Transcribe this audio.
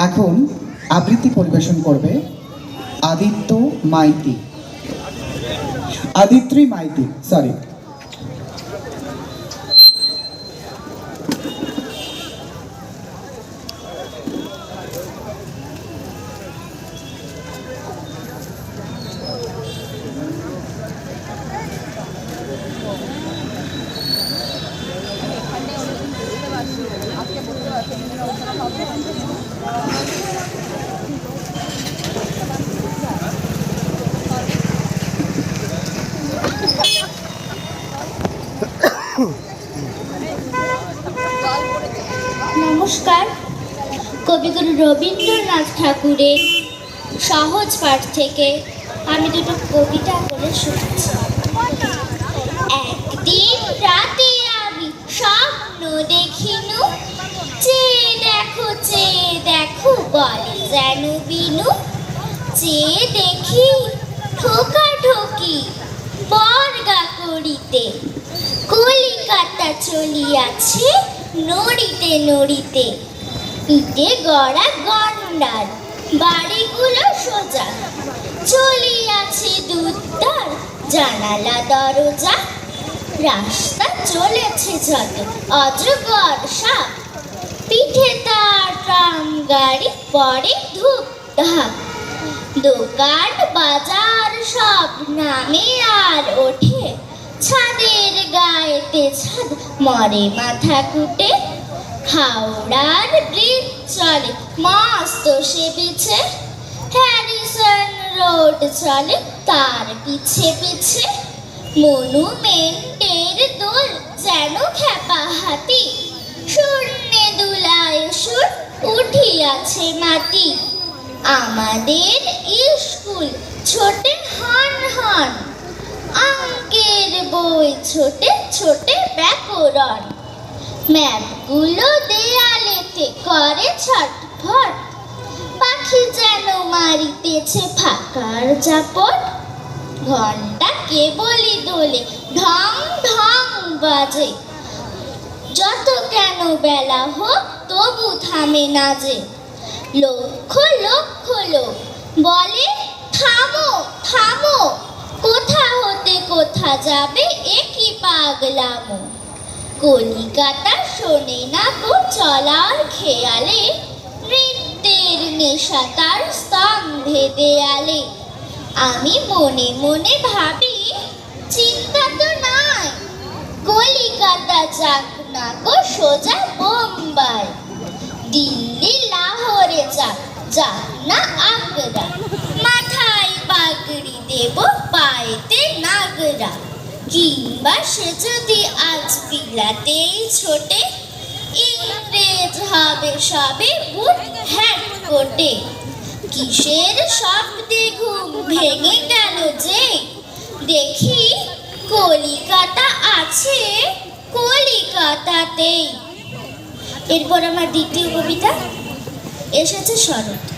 এখন আবৃত্তি পরিবেশন করবে আদিত্রি মাইতি সরি। নমস্কার। কবিগুরু রবীন্দ্রনাথ ঠাকুরের সহজ পাঠ থেকে আমি দুটো কবিতা বলে শুনছি। একদিন রাতে আমি স্বপ্ন দেখিনু, চেয়ে দেখো বলে যেন বিনু। চেয়ে দেখি ঠোকাঠোকি বর্গা করিতে, কলিকাতা চলিয়াছে নড়িতে নড়িতে। ইটে গড়া গন্ডার বাড়িগুলো সোজা, চলিয়াছে দুদ্দার জানালা দরজা। রাস্তা চলেছে যত অজগর সাপ, পিঠে তার ট্রাম গাড়ি পরে ধূপ ধাপ। দোকান বাজার সব নামে আর ওঠে, ছাদের গায়েতে ছাদ মরে মাথা কুটে। হাওড়ার ব্রিজ চলে মস্ত সে পিছে, হ্যারিসন রোড চলে তার পিছে পিছে। মনুমেন্টের দোল যেন খেপা হাতি, শূন্যে দুলায় সুর উঠিয়াছে মাটি। আমাদের স্কুল ছোটে হন হন, অঙ্কের বই ছোটে ছোটে ব্যাকরণ। ম্যাপগুলো দেয়ালেতে করে ছটফট, পাখি যেন মারিতেছে ফাঁকার জাপট। ঘন্টা কেবলই দোলে ঢং ঢং বাজে, যত কেন বেলা হোক তবু থামে না যে। লক্ষ লক্ষ লোক বলে থামো থামো, কোথা হতে কোথা যাবে একই পাগলামো। কলিকাতা শোনে না গো চলার খেয়ালে, নৃত্যের নেশা তার স্তম্ভে দেয়ালে। আমি মনে মনে ভাবি চিন্তা তো নাই, কলিকাতা যাক না গো সোজা বোম্বাই। দিল্লি লাহোরে যাক, যাক না আগ্রা, মাথায় পাগড়ি দেব পায়েতে নাগরা। কিংবা সে যদি আজ বিলাতেই ছোটে, ইংরেজ হবে সবে বুট হ্যাট কোটে। কিসের শব্দে ঘুম ভেঙে গেল যে, দেখি কলিকাতা আছে কলিকাতাতেই। এরপর আমার দ্বিতীয় কবিতা এসেছে শরৎ।